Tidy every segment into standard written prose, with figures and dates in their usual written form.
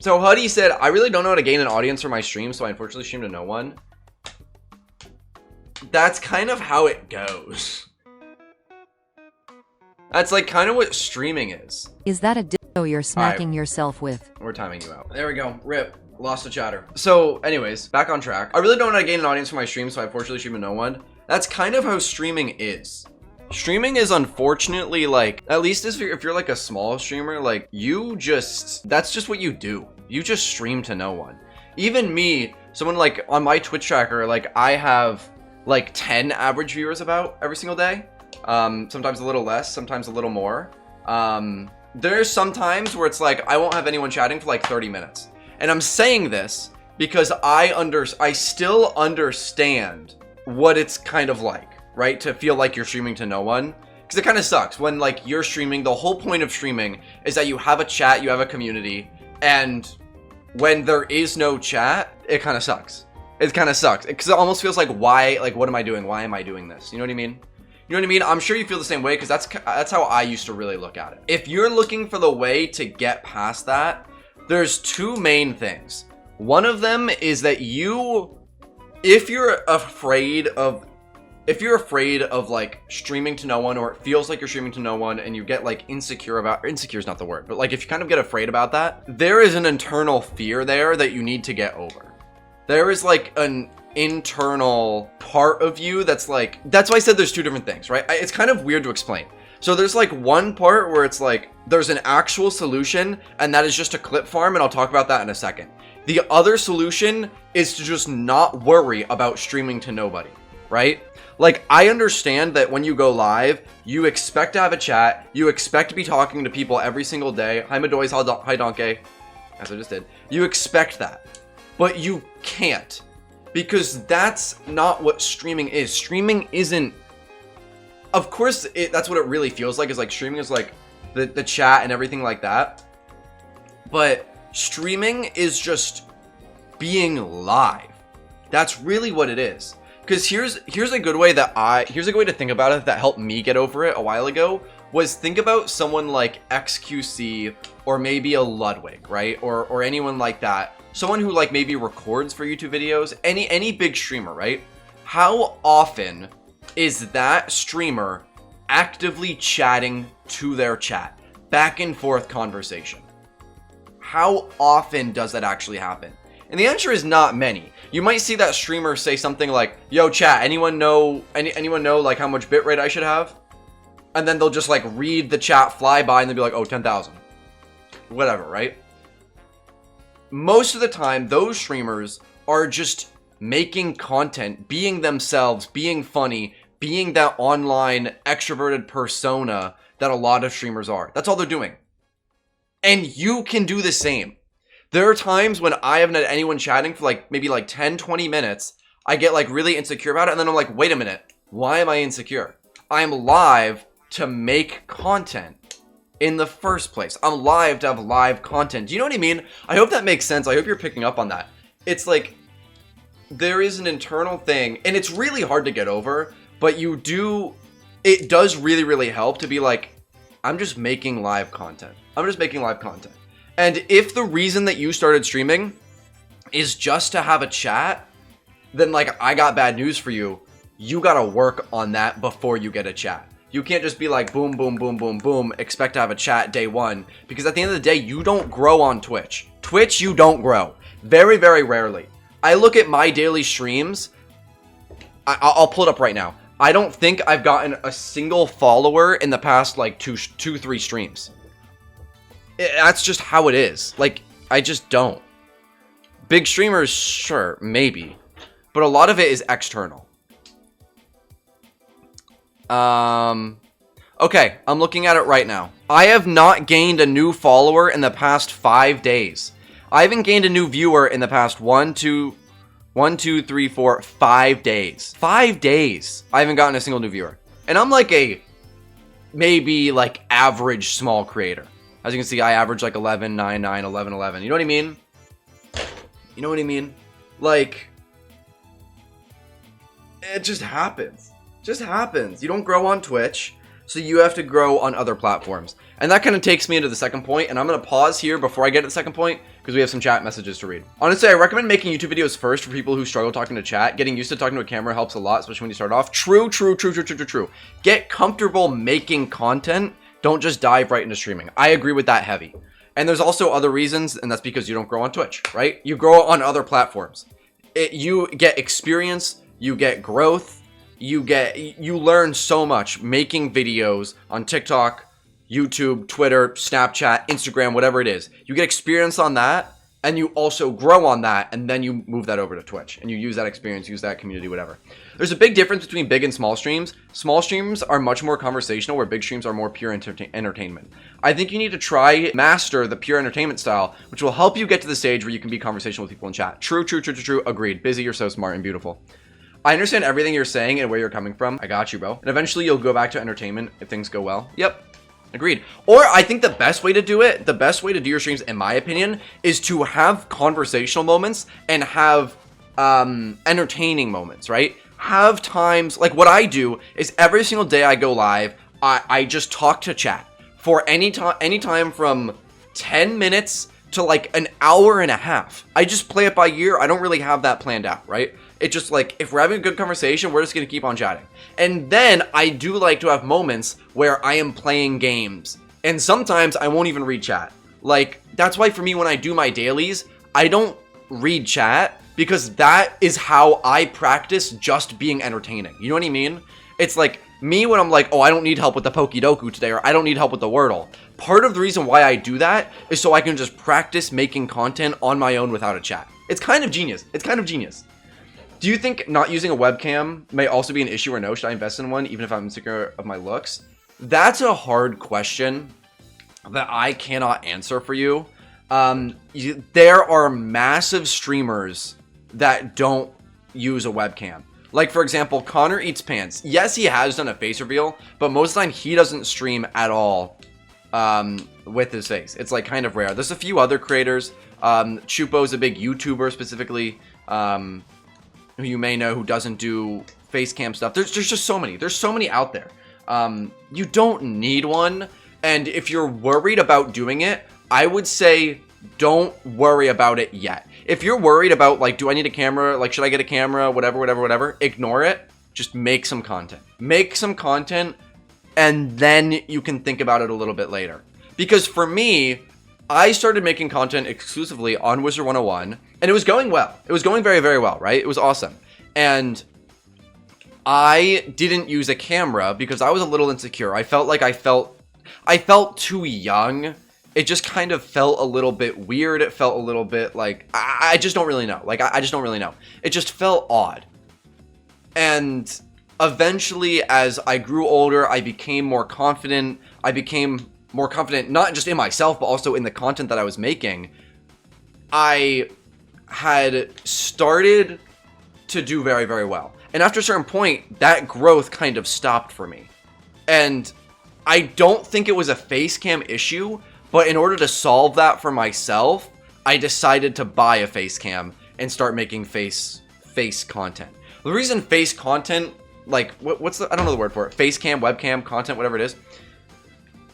So Huddy said, I really don't know how to gain an audience for my stream, so I unfortunately stream to no one. That's kind of how it goes. That's like kind of what streaming is. Is that a dildo you're smacking yourself with? We're timing you out. There we go. Rip. Lost the chatter. So anyways, back on track. I really don't know how to gain an audience for my stream, so I unfortunately stream to no one. That's kind of how streaming is. Streaming is unfortunately like, at least if you're like a small streamer, like that's just what you do. You just stream to no one. Even me, someone like on my Twitch tracker, like I have like 10 average viewers about every single day. Sometimes a little less, sometimes a little more. There's some times where it's like, I won't have anyone chatting for like 30 minutes. And I'm saying this because I still understand what it's kind of like, right? To feel like you're streaming to no one. Because it kind of sucks when like you're streaming. The whole point of streaming is that you have a chat, you have a community. And when there is no chat, it kind of sucks. It kind of sucks. Because it almost feels like, why, like, what am I doing? Why am I doing this? You know what I mean? You know what I mean? I'm sure you feel the same way because that's how I used to really look at it. If you're looking for the way to get past that, there's two main things. One of them is that if you're afraid of like streaming to no one, or it feels like you're streaming to no one and you get like insecure is not the word, but like if you kind of get afraid about that, there is an internal fear there that you need to get over. There is like an internal part of you that's like, that's why I said there's two different things, right? It's kind of weird to explain. So there's like one part where it's like there's an actual solution, and that is just a clip farm, and I'll talk about that in a second. The other solution is to just not worry about streaming to nobody, right? Like, I understand that when you go live, you expect to have a chat, you expect to be talking to people every single day. Hi Madoy's, hi Donkey, as I just did. You expect that, but you can't, because that's not what streaming is. Streaming isn't, of course, that's what it really feels like, is like streaming is like the chat and everything like that. But streaming is just being live. That's really what it is. Because here's a good way to think about it that helped me get over it a while ago, was think about someone like XQC or maybe a Ludwig, right? Or anyone like that. Someone who like maybe records for YouTube videos, any big streamer, right? How often is that streamer actively chatting to their chat? Back and forth conversation. How often does that actually happen? And the answer is not many. You might see that streamer say something like, yo chat, anyone know like how much bitrate I should have? And then they'll just like read the chat fly by and they'll be like, oh, 10,000. Whatever, right? Most of the time, those streamers are just making content, being themselves, being funny, being that online extroverted persona that a lot of streamers are. That's all they're doing. And you can do the same. There are times when I haven't had anyone chatting for like maybe like 10, 20 minutes. I get like really insecure about it. And then I'm like, wait a minute. Why am I insecure? I'm live to make content in the first place. I'm live to have live content. Do you know what I mean? I hope that makes sense. I hope you're picking up on that. It's like, there is an internal thing, and it's really hard to get over, but it does really, really help to be like, I'm just making live content. I'm just making live content. And if the reason that you started streaming is just to have a chat, then like, I got bad news for you. You gotta work on that before you get a chat. You can't just be like, boom, boom, boom, boom, boom, expect to have a chat day one. Because at the end of the day, you don't grow on Twitch. Twitch, you don't grow. Very, very rarely. I look at my daily streams. I'll pull it up right now. I don't think I've gotten a single follower in the past like two, 3 streams. That's just how it is. Like, I just don't. Big streamers, sure, maybe. But a lot of it is external. Okay, I'm looking at it right now. I have not gained a new follower in the past 5 days. I haven't gained a new viewer in the past 5 days. 5 days. I haven't gotten a single new viewer. And I'm like maybe like average small creator. As you can see, I average like 11, 9, 9, 11, 11. You know what I mean? You know what I mean? Like, it just happens. Just happens. You don't grow on Twitch, so you have to grow on other platforms. And that kind of takes me into the second point, and I'm going to pause here before I get to the second point, because we have some chat messages to read. Honestly, I recommend making YouTube videos first for people who struggle talking to chat. Getting used to talking to a camera helps a lot, especially when you start off. True. Get comfortable making content. Don't just dive right into streaming. I agree with that heavy. And there's also other reasons, and that's because you don't grow on Twitch, right? You grow on other platforms. You get experience, you get growth, you learn so much making videos on TikTok, YouTube, Twitter, Snapchat, Instagram, whatever it is. You get experience on that, and you also grow on that, and then you move that over to Twitch, and you use that experience, use that community, whatever. There's a big difference between big and small streams. Small streams are much more conversational, where big streams are more pure entertainment. I think you need to try master the pure entertainment style, which will help you get to the stage where you can be conversational with people in chat. True. Agreed. Busy, you're so smart and beautiful. I understand everything you're saying and where you're coming from. I got you, bro. And eventually you'll go back to entertainment if things go well. Yep. Agreed. Or I think the best way to do it, the best way to do your streams, in my opinion, is to have conversational moments and have entertaining moments, right? Have times, like what I do is every single day I go live, I just talk to chat for any time from 10 minutes to like an hour and a half. I just play it by ear. I don't really have that planned out, right? It's just like, if we're having a good conversation, we're just going to keep on chatting. And then I do like to have moments where I am playing games. And sometimes I won't even read chat. Like, that's why for me, when I do my dailies, I don't read chat, because that is how I practice just being entertaining. You know what I mean? It's like me when I'm like, oh, I don't need help with the Pokidoku today, or I don't need help with the Wordle. Part of the reason why I do that is so I can just practice making content on my own without a chat. It's kind of genius. Do you think not using a webcam may also be an issue or no? Should I invest in one even if I'm insecure of my looks? That's a hard question that I cannot answer for you. There are massive streamers that don't use a webcam. Like, for example, Connor Eats Pants. Yes, he has done a face reveal, but most of the time he doesn't stream at all with his face. It's like kind of rare. There's a few other creators. Chupo's a big YouTuber specifically. Who you may know, who doesn't do face cam stuff. There's just so many. There's so many out there. You don't need one. And if you're worried about doing it, I would say don't worry about it yet. If you're worried about, like, do I need a camera? Like, should I get a camera? Whatever. Ignore it. Just make some content. Make some content, and then you can think about it a little bit later. Because for me, I started making content exclusively on Wizard 101, and it was going well. It was going very, very well, right? It was awesome. And I didn't use a camera because I was a little insecure. I felt like I felt too young. It just kind of felt a little bit weird. It felt a little bit like, I just don't really know. Like, I just don't really know. It just felt odd. And eventually, as I grew older, I became more confident. Not just in myself, but also in the content that I was making. I had started to do very, very well. And after a certain point, that growth kind of stopped for me. And I don't think it was a face cam issue, but in order to solve that for myself, I decided to buy a face cam and start making face content. The reason face content, like, what's the, I don't know the word for it, face cam, webcam, content, whatever it is,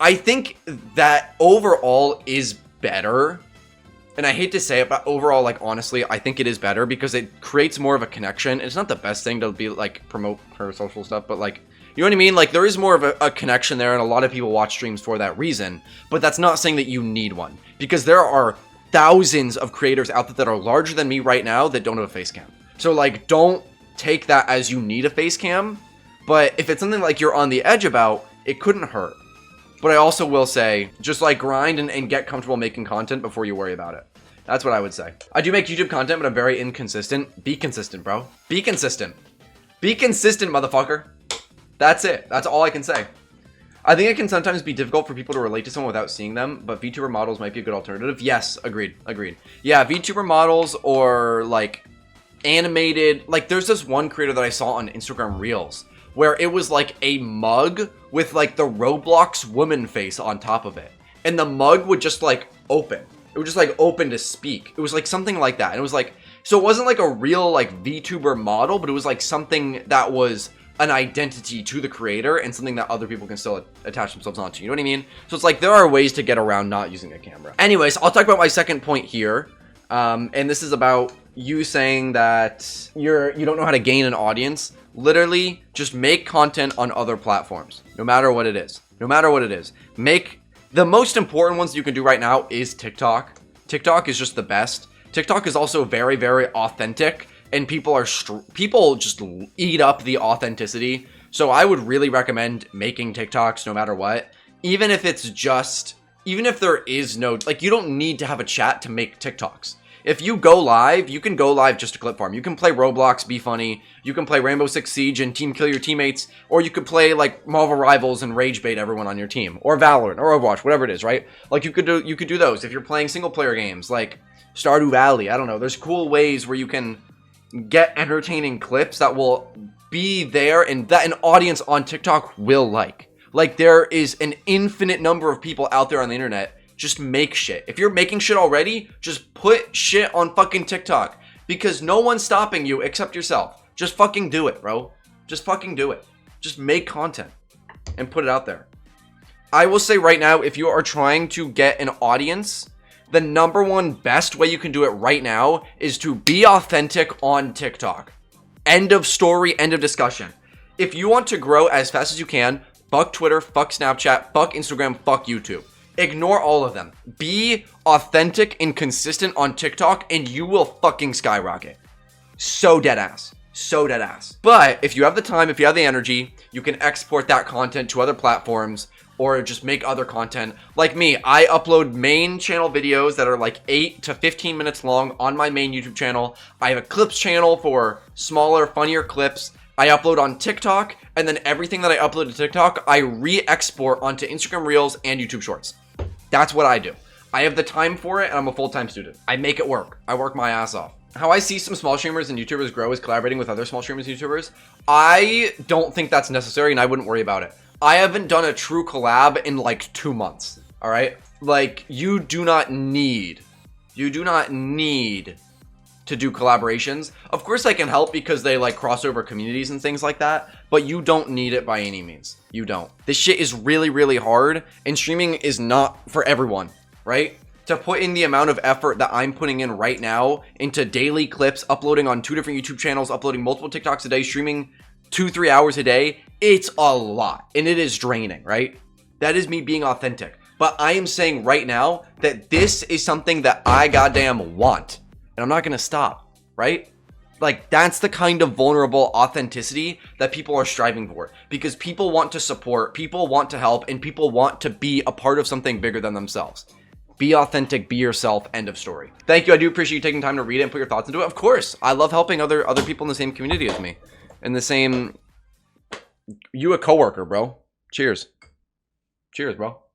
I think that overall is better. And I hate to say it, but overall, like, honestly, I think it is better because it creates more of a connection. It's not the best thing to be, like, promote her social stuff, but, like, you know what I mean? Like, there is more of a connection there, and a lot of people watch streams for that reason. But that's not saying that you need one, because there are thousands of creators out there that are larger than me right now that don't have a face cam. So, like, don't take that as you need a face cam. But if it's something like you're on the edge about, it couldn't hurt. But I also will say, just like grind and get comfortable making content before you worry about it. That's what I would say. I do make YouTube content, but I'm very inconsistent. Be consistent, bro. Be consistent. Be consistent, motherfucker. That's it. That's all I can say. I think it can sometimes be difficult for people to relate to someone without seeing them, but VTuber models might be a good alternative. Yes, agreed. Yeah, VTuber models or, like, animated. Like, there's this one creator that I saw on Instagram Reels where it was like a mug with like the Roblox woman face on top of it. And the mug would just like open. It would just like open to speak. It was like something like that. And it was like, so it wasn't like a real like VTuber model, but it was like something that was an identity to the creator and something that other people can still attach themselves onto. You know what I mean? So it's like there are ways to get around not using a camera. Anyways, I'll talk about my second point here. And this is about you saying that you don't know how to gain an audience. Literally, just make content on other platforms, no matter what it is. No matter what it is. Make the most important ones you can do right now is TikTok. TikTok is just the best. TikTok is also very, very authentic, and people just eat up the authenticity. So I would really recommend making TikToks no matter what. Even if there is no, like, you don't need to have a chat to make TikToks. If you go live, you can go live just to clip farm. You can play Roblox, be funny. You can play Rainbow Six Siege and team kill your teammates. Or you could play, like, Marvel Rivals and rage bait everyone on your team. Or Valorant, or Overwatch, whatever it is, right? Like, you could do those. If you're playing single player games, like Stardew Valley, I don't know. There's cool ways where you can get entertaining clips that will be there and that an audience on TikTok will like. Like, there is an infinite number of people out there on the internet. Just make shit. If you're making shit already, just put shit on fucking TikTok. Because no one's stopping you except yourself. Just fucking do it, bro. Just fucking do it. Just make content and put it out there. I will say right now, if you are trying to get an audience, the number one best way you can do it right now is to be authentic on TikTok. End of story, end of discussion. If you want to grow as fast as you can, fuck Twitter, fuck Snapchat, fuck Instagram, fuck YouTube. Ignore all of them. Be authentic and consistent on TikTok and you will fucking skyrocket. So dead ass. So dead ass. But if you have the time, if you have the energy, you can export that content to other platforms or just make other content. Like me, I upload main channel videos that are like 8 to 15 minutes long on my main YouTube channel. I have a clips channel for smaller, funnier clips. I upload on TikTok, and then everything that I upload to TikTok, I re-export onto Instagram Reels and YouTube Shorts. That's what I do. I have the time for it, and I'm a full-time student. I make it work. I work my ass off. How I see some small streamers and YouTubers grow is collaborating with other small streamers and YouTubers. I don't think that's necessary, and I wouldn't worry about it. I haven't done a true collab in like 2 months, all right? Like, you do not need to do collaborations. Of course I can help because they like crossover communities and things like that, but you don't need it by any means. You don't. This shit is really, really hard, and streaming is not for everyone, right? To put in the amount of effort that I'm putting in right now into daily clips, uploading on 2 different YouTube channels, uploading multiple TikToks a day, streaming 2-3 hours a day, it's a lot, and it is draining, right? That is me being authentic. But I am saying right now that this is something that I goddamn want. And I'm not going to stop, right? Like, that's the kind of vulnerable authenticity that people are striving for. Because people want to support, people want to help, and people want to be a part of something bigger than themselves. Be authentic, be yourself, end of story. Thank you. I do appreciate you taking time to read it and put your thoughts into it. Of course, I love helping other people in the same community as me. In the same... You a coworker, bro. Cheers. Cheers, bro.